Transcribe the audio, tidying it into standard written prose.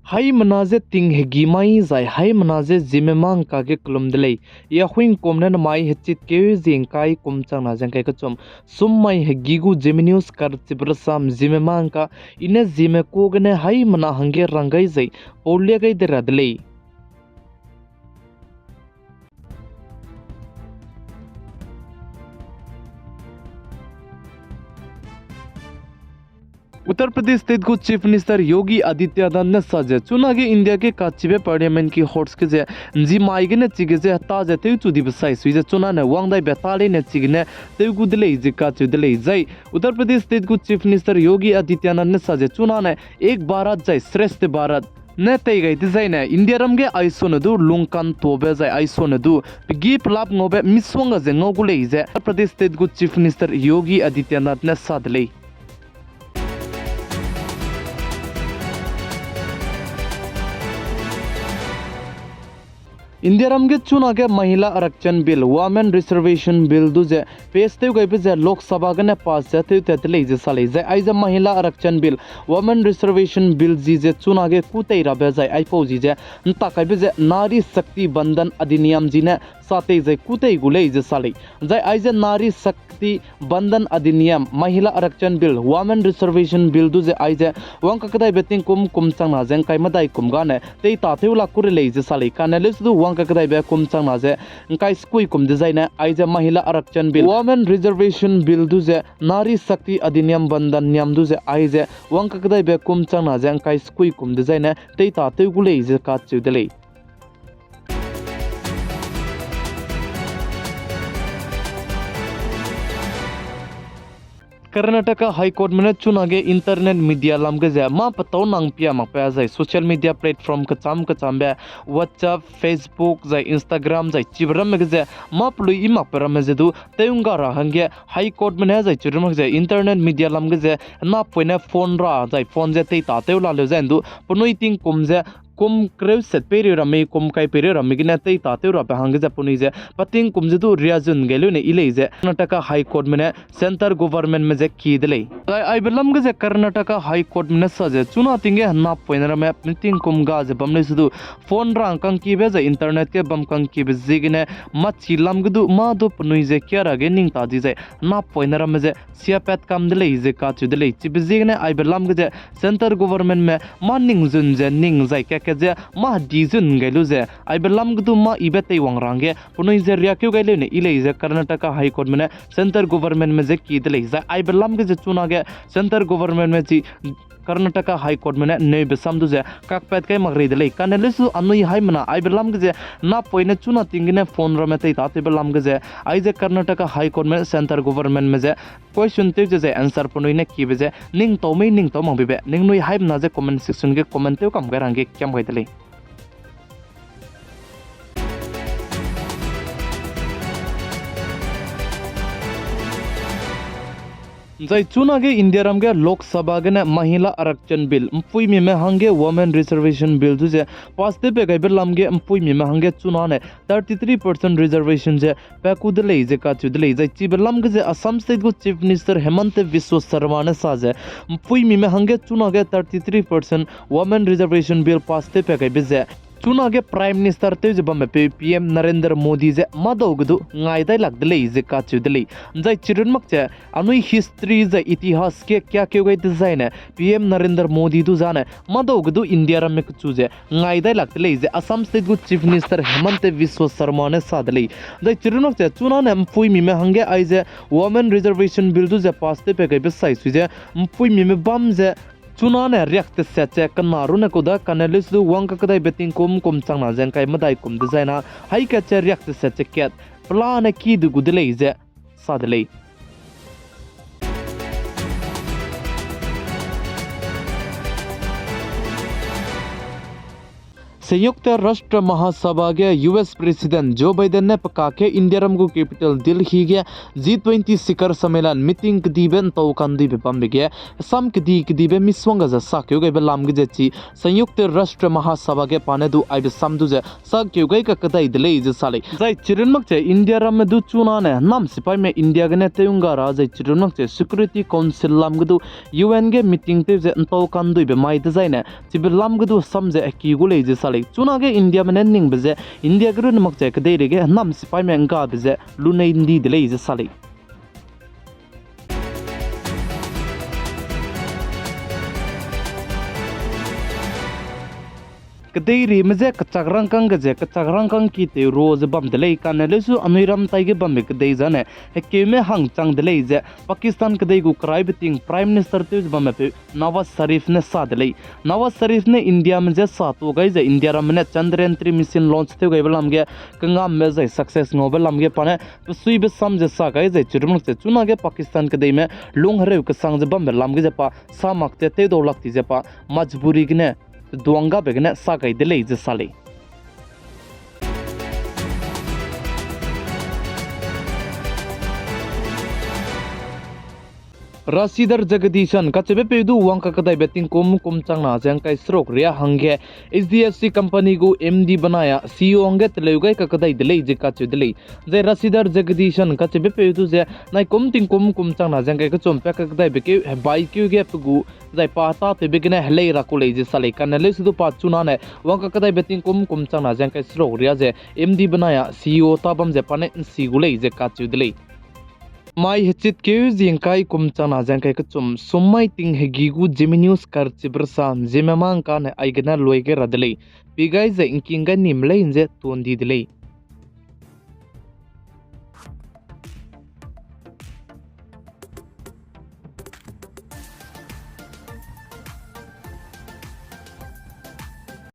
Hai manaze ting hegi mai zai hai manaze zime mang ka ke klum delay ya huing komna na mai hechit ke jing kai kum chang na jang kai ka chom sum mai hegi gu geminius kar tibrasam zime mang ka ine zime ko gane hai mana hange rangai zai polya gai de radlei Uttar Pradesh state को chief minister Yogi Adityanath ने साजे चुनागे India के काचिबे parliament की horse के जे जी माइगे ने चिगे जे ताजे ते चुदी बसाई सुइजे चुना ने वांगदाई बेताले ने चिगने ते गुदले जे काचुदले जय उत्तर प्रदेश स्टेट को चीफ मिनिस्टर योगी आदित्यनाथ ने साजे चुना ने एक भारत जय श्रेष्ठ भारत ने तई गई डिजाइन इंडिया रमगे आइसोनदु लुंकान तोबे जय आइसोनदु गी प्लाप नोबे मिसवंग जे ngogule जे उत्तर प्रदेश स्टेट को चीफ मिनिस्टर योगी आदित्यनाथ ने सादले इंडिया रमगे चुना के महिला आरक्षण बिल वुमेन रिजर्वेशन बिल दुजे पेस्ते गई जे लोकसभा गने पास जाते तेतले जे साले जे आइज महिला आरक्षण बिल वुमेन रिजर्वेशन बिल जी जे चुना के कुतै रबे जे आइपो जी जे ताकाय जे नारी शक्ति बंधन अधिनियम जी ने साथे जे कुतै गुले जे साले जे आइज नारी शक्ति बंधन अधिनियम महिला आरक्षण बिल वुमेन रिजर्वेशन बिल दुजे आइज वंक कदाय बेटिंग कुम चंगना जें काय मदाय कुम गाने ते ताथेउला कुरेले जे साले कानेलेस दु वंक कदाय बे कुम चंगना जे काय स्कुई कुम डिजाइन आइज महिला आरक्षण बिल वुमेन रिजर्वेशन बिल दुजे नारी शक्ति अधिनियम बंधन नियम दुजे आइज वंक कदाय बे कुम चंगना जे काय स्कुई कुम डिजाइन ते ताथेउगुले जे काचुदले कर्नाटक हाई कोर्ट में चुनागे इंटरनेट मीडिया लमगे जे मा पतो नंग पिया मा पे जाय सोशल मीडिया प्लेटफॉर्म कचाम बे व्हाट्सएप फेसबुक जाय इंस्टाग्राम जाय चिबरम में जे मा प्लु इमा परम जे दु तेउंगा रा हंगे हाई कोर्ट में जाय चिरम जे इंटरनेट मीडिया लमगे जे ना पोने फोन रा जाय फोन जे ते तातेउ ला ले जे दु पनुई तिंग कुम जे कुम क्रेव सेट पेरियो रमे कुम काय पेरियो रमे गिना तै तातेउ रा हंगे जे पुनी जे पतिंग कुम जे दु रियाजुन गेलु ने इले जे कर्नाटक हाई कोर्ट में सेंटर गवर्नमेंट में जे की दिले आई बलम गे जे कर्नाटक हाई कोर्ट में सजे चुना तिंगे ना पोइनर में मीटिंग कुम गा जे बमले सुदु फोन रा कंग की बे जे इंटरनेट के बम कंग की बे जिगने मछि लम गदु मा दो पुनुई जे क्या गे निंग ताजी जे ना पोइनर में जे सिया पेट काम दिले जे का चु दिले चि बे जिगने आई बलम गे जे सेंटर गवर्नमेंट में मानिंग जुन जे निंग जाय के जे मा डिजुन गेलु जे आई बलम गदु मा इबे तै वंगरांगे पुनुई जे रिया क्यों गेलु ने इले जे कर्नाटक हाई कोर्ट में सेंटर गवर्नमेंट में जे की दिले जे आई बलम गे जे चुना गे सेंटर गवर्नमेंट में जी कर्नाटक हाई कोर्ट में नै बेसाम दुजे काकपेट के मगरी दिले कानेलेसु अनुई हाई मना आई बलम गे जे ना पोइने चुना तिंगिने फोन रमे तै ताते बलम गे जे आई जे कर्नाटक हाई कोर्ट में सेंटर गवर्नमेंट में जे क्वेश्चन ते जे आंसर पुनुई ने की बे जे निंग तोमै निंग तो मंग बे निंग नुई हाई मना जे कमेंट सेक्शन के कमेंट ते कम गरांगे क्याम गइदले जय चुनागे इंडिया रमगे लोकसभा गने महिला आरक्षण बिल पुई में हंगे वुमेन रिजर्वेशन बिल जुजे पास्ते पे गए लमगे पुई में हंगे चुना ने 33% रिजर्वेशन जे पेकुदले जे का चुदले जय चिब लमगे जे असम स्टेट को चीफ मिनिस्टर हेमंत विश्व शर्मा ने साजे पुई में हंगे चुनागे 33% वुमेन रिजर्वेशन बिल पास्ते पे गए जे चुनागे प्राइम मिनिस्टर ते जबम पे पीएम नरेंद्र मोदी जे मदोगदु ngaidai lakdele जे का चुदले जय चिरुन मकचे अनुई हिस्ट्री जे इतिहास के क्या क्यों गई डिजाइन है पीएम नरेंद्र मोदी दु जाने मदोगदु इंडिया रम में चुजे ngaidai lakdele जे असम स्टेट को चीफ मिनिस्टर हेमंत विश्व शर्मा ने सादले जय चिरुन मकचे चुना ने पुई में हंगे आइजे वुमेन रिजर्वेशन बिल दु जे पास्ते पे गई बिसाई सुजे पुई में बम जे चुना ने रिएक्ट सेचे कनारु ने कोदा कनेलिस दु वंक कदाय बेटिंग कुम चंगना जें काय मदाय कुम डिजाइना हाई केचे रिएक्ट सेचे केट प्लान की दु गुदले जे सादले संयुक्त राष्ट्र महासभा के US प्रेसिडेंट जो बाइडेन ने पका के इंडिया रमगु कैपिटल दिल्ली के G20 शिखर सम्मेलन मीटिंग कदीबेन तो कंदी बम के सम कदीबे मिसवंग जा साक्यो गए लाम के जेची संयुक्त राष्ट्र महासभा के पाने दु आइबे समदु जे साक्यो गए का कदाई दिले जे साले जाय चिरनमक जे इंडिया रम दु चुना ने नाम सिपाई में इंडिया गने तेउंगा रा जाय चिरनमक जे सिक्योरिटी काउंसिल लाम गदु UN के मीटिंग ते जे तो कंदु बे माइ डिजाइन चिबे लाम गदु सम जे की गुले जे चुना के इंडिया में निंग बजे इंडिया के नमक जे कदे रे नाम सिपाई में अंगा बजे लुने इंदी दिले जे साले कदेरी मजे कचागरंकंग जे कचागरंकंग की ते रोज बम दले कानलेसु अमीरम ताइगे बम कदे जाने हेके में हंग चंग दले जे पाकिस्तान कदे गु क्राइब तिंग प्राइम मिनिस्टर ते बम पे नवाज शरीफ ने साथ दले नवाज शरीफ ने इंडिया में जे साथ हो गई जे इंडिया रम ने चंद्रयान 3 मिशन लॉन्च थे गई बलम गे कंगाम में जे सक्सेस नोबल लम गे पाने तो सुई बे सम जे सा गई जे चिरमन से चुना के पाकिस्तान कदे में लोंग हरे के संग जे बम लम गे जे पा सा मकते ते दो लगती जे पा मजबूरी गने दुआंगा बेगने सागई दिले जे साले Rashidhar jagdishan kachebe pedu wang ka kadai betting kum changna jang kai srok ria hangge HDFC company gu MD banaya CEO ange teleugai ka kadai delei je kachu delei je Rashidhar jagdishan kachebe pedu je nai kum changna jang kai ka chompe ka kadai beke bai kyu ge pu jai pata te begene helei rakulei je sale kanale sudu pa chuna ne wang ka kadai betting kum changna jang kai srok ria je MD banaya CEO tabam je pane sigulei je kachu delei mai hechit ke jingkai kumchana jangkai ka chum summai ting hegigu Zeme News kar chibrasam Zeme mang kan aigna loige radlei pigai ze inkinga nimle inje tondi dilei